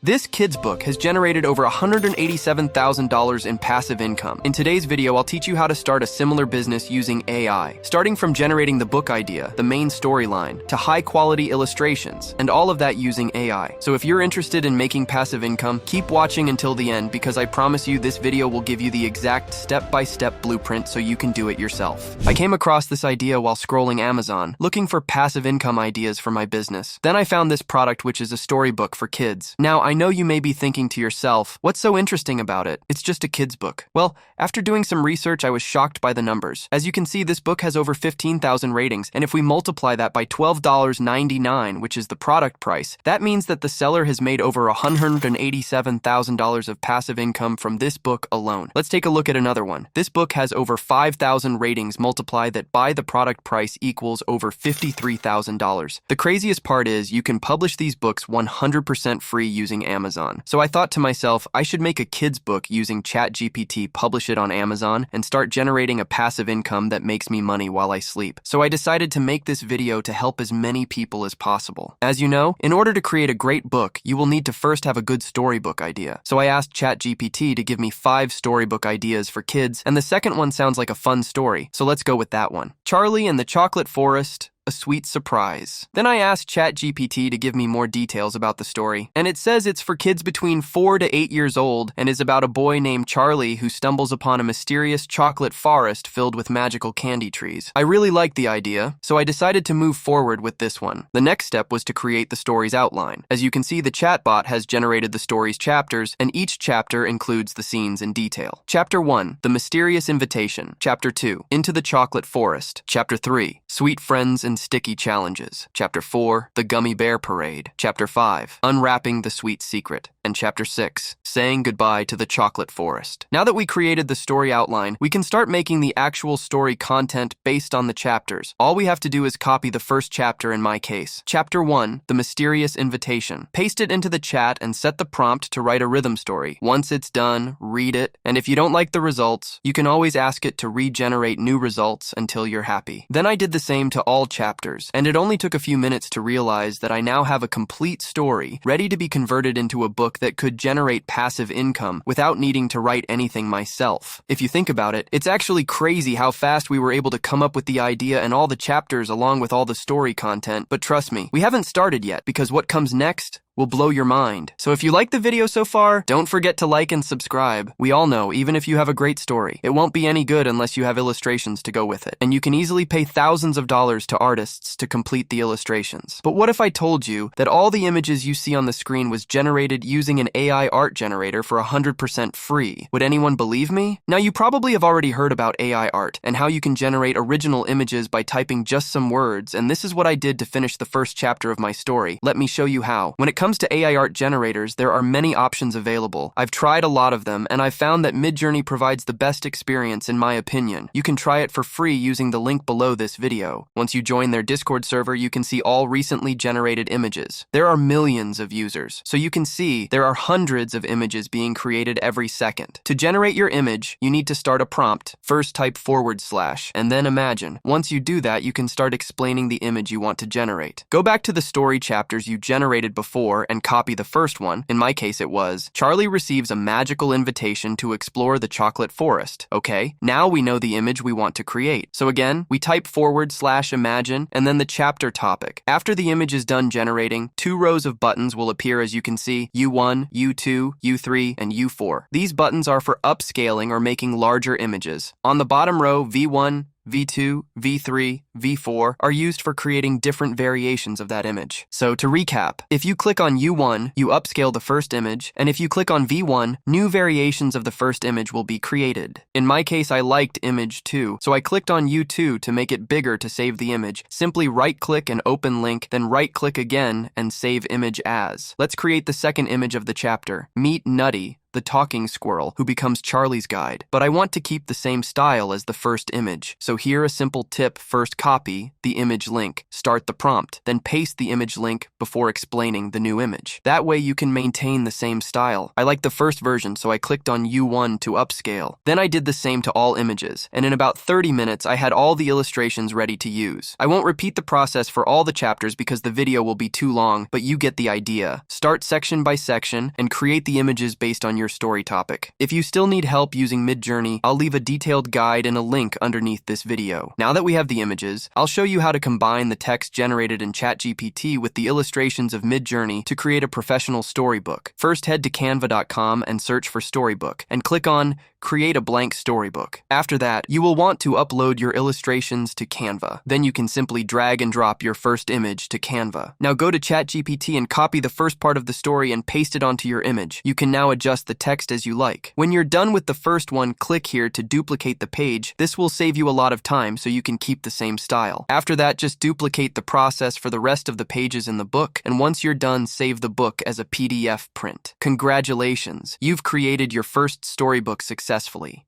This kid's book has generated over $187,000 in passive income. In today's video, I'll teach you how to start a similar business using AI, starting from generating the book idea, the main storyline, to high-quality illustrations, and all of that using AI. So if you're interested in making passive income, keep watching until the end because I promise you this video will give you the exact step-by-step blueprint so you can do it yourself. I came across this idea while scrolling Amazon, looking for passive income ideas for my business. Then I found this product, which is a storybook for kids. Now, I know you may be thinking to yourself, what's so interesting about it? It's just a kid's book. Well, after doing some research, I was shocked by the numbers. As you can see, this book has over 15,000 ratings, and if we multiply that by $12.99, which is the product price, that means that the seller has made over $187,000 of passive income from this book alone. Let's take a look at another one. This book has over 5,000 ratings. Multiply that by the product price equals over $53,000. The craziest part is you can publish these books 100% free using Amazon. So I thought to myself, I should make a kid's book using ChatGPT, publish it on Amazon, and start generating a passive income that makes me money while I sleep. So I decided to make this video to help as many people as possible. As you know, in order to create a great book, you will need to first have a good storybook idea. So I asked ChatGPT to give me 5 storybook ideas for kids, and the second one sounds like a fun story. So let's go with that one. Charlie and the Chocolate Forest, a sweet surprise. Then I asked ChatGPT to give me more details about the story, and it says it's for kids between 4 to 8 years old and is about a boy named Charlie who stumbles upon a mysterious chocolate forest filled with magical candy trees. I really liked the idea, so I decided to move forward with this one. The next step was to create the story's outline. As you can see, the chatbot has generated the story's chapters, and each chapter includes the scenes in detail. Chapter 1, The Mysterious Invitation. Chapter 2, Into the Chocolate Forest. Chapter 3, Sweet Friends and Sticky Challenges. Chapter 4, The Gummy Bear Parade. Chapter 5, Unwrapping the Sweet Secret. And Chapter 6, Saying Goodbye to the Chocolate Forest. Now that we created the story outline, we can start making the actual story content based on the chapters. All we have to do is copy the first chapter in my case. Chapter 1, The Mysterious Invitation. Paste it into the chat and set the prompt to write a rhythm story. Once it's done, read it, and if you don't like the results, you can always ask it to regenerate new results until you're happy. Then I did the same to all chapters, and it only took a few minutes to realize that I now have a complete story ready to be converted into a book that could generate passive income without needing to write anything myself. If you think about it, it's actually crazy how fast we were able to come up with the idea and all the chapters along with all the story content, but trust me, we haven't started yet because what comes next will blow your mind. So if you like the video so far, don't forget to like and subscribe. We all know, even if you have a great story, it won't be any good unless you have illustrations to go with it. And you can easily pay thousands of dollars to artists to complete the illustrations. But what if I told you that all the images you see on the screen was generated using an AI art generator for 100% free? Would anyone believe me? Now you probably have already heard about AI art and how you can generate original images by typing just some words, and this is what I did to finish the first chapter of my story. Let me show you how. When it comes to AI art generators, there are many options available. I've tried a lot of them, and I've found that Mid-journey provides the best experience in my opinion. You can try it for free using the link below this video. Once you join their Discord server, you can see all recently generated images. There are millions of users, so you can see there are hundreds of images being created every second. To generate your image, you need to start a prompt. First type /, and then imagine. Once you do that, you can start explaining the image you want to generate. Go back to the story chapters you generated before and copy the first one. In my case, it was, Charlie receives a magical invitation to explore the chocolate forest. Okay, now we know the image we want to create. So again, we type / imagine and then the chapter topic. After the image is done generating, 2 rows of buttons will appear as you can see, U1, U2, U3, and U4. These buttons are for upscaling or making larger images. On the bottom row, V1, V2, V3, V4 are used for creating different variations of that image. So to recap, if you click on U1, you upscale the first image, and if you click on V1, new variations of the first image will be created. In my case, I liked image 2, so I clicked on U2 to make it bigger to save the image. Simply right-click and open link, then right-click again and save image as. Let's create the second image of the chapter. Meet Nutty, the talking squirrel who becomes Charlie's guide. But I want to keep the same style as the first image. So here a simple tip: first copy the image link, start the prompt, then paste the image link before explaining the new image. That way you can maintain the same style. I like the first version, so I clicked on U1 to upscale. Then I did the same to all images, and in about 30 minutes I had all the illustrations ready to use. I won't repeat the process for all the chapters because the video will be too long, but you get the idea. Start section by section and create the images based on your story topic. If you still need help using Mid-journey, I'll leave a detailed guide and a link underneath this video. Now that we have the images, I'll show you how to combine the text generated in ChatGPT with the illustrations of Mid-journey to create a professional storybook. First, head to canva.com and search for storybook, and click on Create a blank storybook. After that, you will want to upload your illustrations to Canva. Then you can simply drag and drop your first image to Canva. Now go to ChatGPT and copy the first part of the story and paste it onto your image. You can now adjust the text as you like. When you're done with the first one, click here to duplicate the page. This will save you a lot of time so you can keep the same style. After that, just duplicate the process for the rest of the pages in the book, and once you're done, save the book as a PDF print. Congratulations! You've created your first storybook successfully.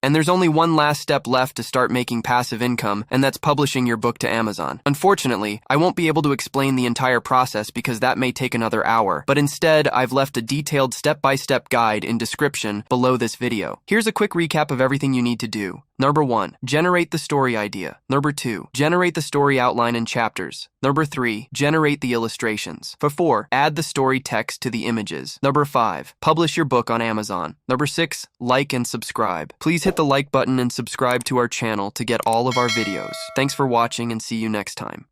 And there's only one last step left to start making passive income, and that's publishing your book to Amazon. Unfortunately, I won't be able to explain the entire process because that may take another hour, but instead, I've left a detailed step-by-step guide in description below this video. Here's a quick recap of everything you need to do. Number 1, generate the story idea. Number 2, generate the story outline and chapters. Number 3, generate the illustrations. For 4, add the story text to the images. Number 5, publish your book on Amazon. Number 6, like and subscribe. Please hit the like button and subscribe to our channel to get all of our videos. Thanks for watching and see you next time.